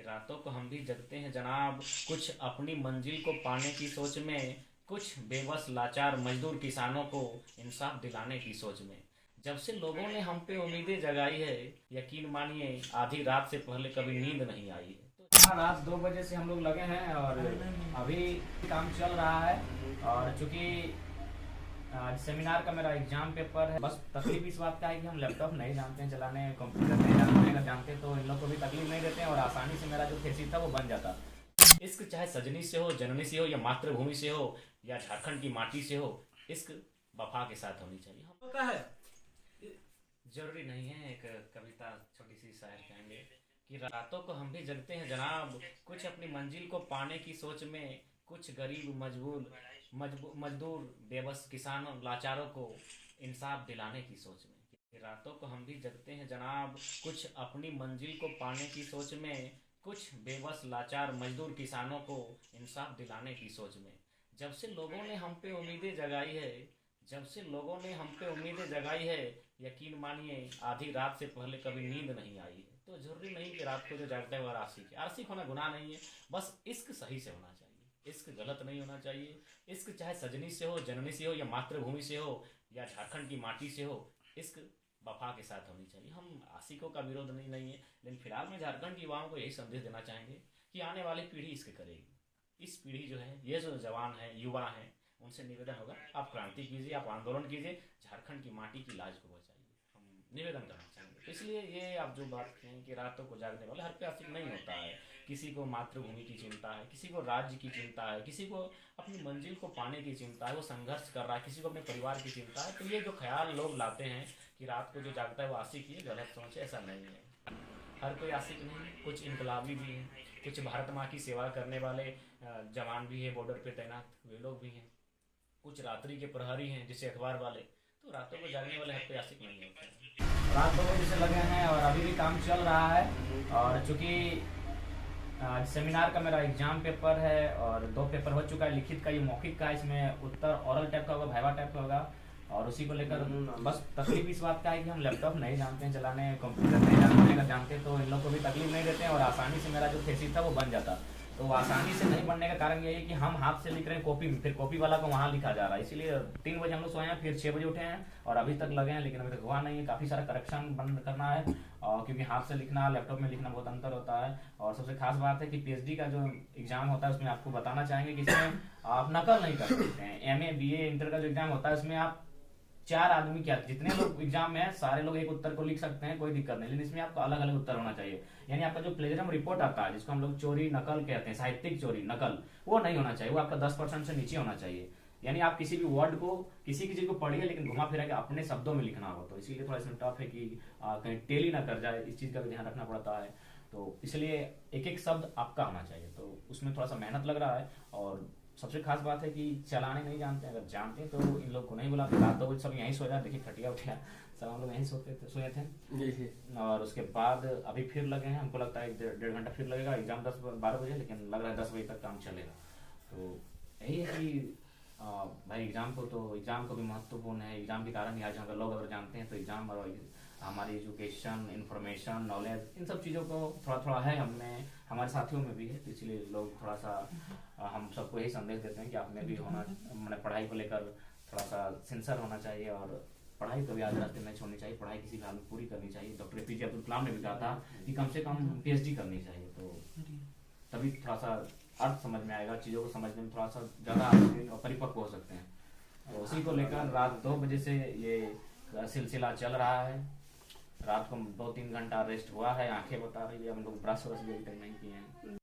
रातों को हम भी जगते हैं जनाब, कुछ अपनी मंजिल को पाने की सोच में, कुछ बेबस लाचार मजदूर किसानों को इंसाफ दिलाने की सोच में। जब से लोगों ने हम पे उम्मीदें जगाई है, यकीन मानिए आधी रात से पहले कभी नींद नहीं आई है। तो हाँ, रात 2 बजे से हम लोग लगे हैं और अभी काम चल रहा है। और चूंकि सेमिनार का मेरा एग्जाम पेपर है, बस तकलीफ इस बात का है कि हम लैपटॉप नहीं जानते हैं चलाने, कंप्यूटर नहीं जानते हैं। अगर जानते तो इन लोग को भी तकलीफ नहीं देते हैं और आसानी से मेरा जो थेसिस था वो बन जाता। इश्क चाहे सजनी से हो, जननी से हो, या मातृभूमि से हो, या झारखंड की माटी से हो, इश्क वफा के साथ होनी चाहिए। हम होता है जरूरी नहीं है। एक कविता छोटी सी शायर कहेंगे कि रातों को हम भी जगते हैं जनाब, कुछ अपनी मंजिल को पाने की सोच में, कुछ गरीब मजदूर बेबस किसानों लाचारों को इंसाफ दिलाने की सोच में। कि रातों को हम भी जगते हैं जनाब, कुछ अपनी मंजिल को पाने की सोच में, कुछ बेबस लाचार मजदूर किसानों को इंसाफ दिलाने की सोच में। जब से लोगों ने हम पे उम्मीदें जगाई है, जब से लोगों ने हम पे उम्मीदें जगाई है, यकीन मानिए आधी रात से पहले कभी नींद नहीं आई है। तो जरूरी नहीं कि रात को जो जागता है वो आशिक है। आशिक होना गुनाह नहीं है, बस इश्क सही से होना चाहिए, इश्क गलत नहीं होना चाहिए। इश्क चाहे सजनी से हो, जननी से हो, या मातृभूमि से हो, या झारखंड की माटी से हो, इश्क वफा के साथ होनी चाहिए। हम आशिकों का विरोध नहीं है, लेकिन फिलहाल में झारखंड की युवाओं को यही संदेश देना चाहेंगे कि आने वाली पीढ़ी इश्क करेगी। इस पीढ़ी जो है, ये जो जवान है, युवा हैं, उनसे निवेदन होगा आप क्रांति कीजिए, आप आंदोलन कीजिए, झारखंड की माटी की लाज को बचाइए। हम निवेदन करना चाहेंगे। तो इसलिए ये आप जो बात कहें कि रातों को जागने वाले हर पे आशिक नहीं होता है। किसी को मातृभूमि की चिंता है, किसी को राज्य की चिंता है, किसी को अपनी मंजिल को पाने की चिंता है, वो संघर्ष कर रहा है, किसी को अपने परिवार की चिंता है। तो ये जो ख्याल लोग लाते हैं कि रात को जो जागता है वो आशिक ही है, गलत सोच है, ऐसा नहीं है। हर कोई आशिक नहीं, कुछ इनकलाबी भी हैं, कुछ भारत माँ की सेवा करने वाले जवान भी हैं, बॉर्डर पे तैनात वे लोग भी हैं, कुछ रात्रि के प्रहरी हैं जैसे अखबार वाले। तो रातों को जागने वाले हर कोई आशिक नहीं होते हैं। रात 2 बजे से लगे हैं और अभी भी काम चल रहा है। और चूंकि सेमिनार का मेरा एग्जाम पेपर है और 2 पेपर हो चुका है, लिखित का, ये मौखिक का, इसमें उत्तर ओरल टाइप का होगा, वाइवा टाइप का होगा। और उसी को लेकर बस तकलीफ इस बात का है कि हम लैपटॉप नहीं जानते हैं चलाने, कंप्यूटर नहीं जानते हैं। अगर जानते तो इन लोग को भी तकलीफ नहीं देते हैं और आसानी से मेरा जो थेसिस था वो बन जाता। तो आसानी से नहीं बनने का कारण यही है कि हम हाथ से लिख रहे हैं कॉपी में, फिर कॉपी वाला को वहाँ लिखा जा रहा है। इसीलिए 3 बजे हम लोग सोए हैं, फिर 6 बजे उठे हैं और अभी तक लगे हैं, लेकिन अभी तक हुआ नहीं है। काफ़ी सारा करेक्शन बंद करना है और क्योंकि हाथ से लिखना लैपटॉप में लिखना बहुत अंतर होता है। और सबसे खास बात है कि पीएचडी का जो एग्जाम होता है उसमें आपको बताना चाहेंगे कि इसमें आप नकल नहीं कर सकते हैं। एमए बीए इंटर का जो एग्जाम होता है उसमें आप 4 आदमी, क्या जितने लोग एग्जाम में है सारे लोग एक उत्तर को लिख सकते हैं, कोई दिक्कत नहीं, लेकिन इसमें आपको अलग अलग उत्तर होना चाहिए। यानी आपका जो प्लेजरम रिपोर्ट आता है, जिसको हम लोग चोरी नकल कहते हैं, साहित्यिक चोरी नकल, वो नहीं होना चाहिए, वो आपका 10% से नीचे होना चाहिए। यानी आप किसी भी वर्ड को, किसी चीज को पढ़िए लेकिन घुमा फिरा के अपने शब्दों में लिखना होगा। तो इसीलिए थोड़ा इसमें टफ है कि कहीं टेली ना कर जाए, इस चीज का भी ध्यान रखना पड़ता है। तो इसलिए एक एक शब्द आपका होना चाहिए, तो उसमें थोड़ा सा मेहनत लग रहा है। और सबसे खास बात है कि चलाने नहीं जानते, अगर जानते हैं तो इन लोग को नहीं बुलाते। रात 2 बजे सब यहीं सो जाए, देखिए खटिया उठिया सब हम लोग यहीं सोए थे। और उसके बाद अभी फिर लगे हैं, हमको लगता है 1.5 घंटा फिर लगेगा। एग्जाम 10-12 बजे, लेकिन लग रहा है 10 बजे तक काम चलेगा। तो यही है कि भाई एग्जाम को भी महत्वपूर्ण है। एग्जाम के कारण ही आज हम लोग अगर जानते हैं तो एग्जाम और हमारी एजुकेशन, इंफॉर्मेशन, नॉलेज, इन सब चीज़ों को थोड़ा थोड़ा है हमें, हमारे साथियों में भी है। तो इसलिए लोग थोड़ा सा हम सबको यही संदेश देते हैं कि आप में भी होना, मैंने पढ़ाई को लेकर थोड़ा सा सिंसियर होना चाहिए और पढ़ाई कभी आधे रास्ते नहीं छोड़नी चाहिए। पढ़ाई किसी हाल में पूरी करनी चाहिए। डॉक्टर एपीजे अब्दुल कलाम ने भी कहा था कि कम से कम पीएचडी करनी चाहिए, तो तभी थोड़ा सा अर्थ समझ में आएगा, चीज़ों को समझने में थोड़ा सा ज़्यादा परिपक्व हो सकते हैं। तो उसी को लेकर रात 2 बजे से ये सिलसिला चल रहा है। रात को 2-3 घंटा रेस्ट हुआ है, आंखें बता रही है, हम लोग ब्रश व्रश भी नहीं किए हैं।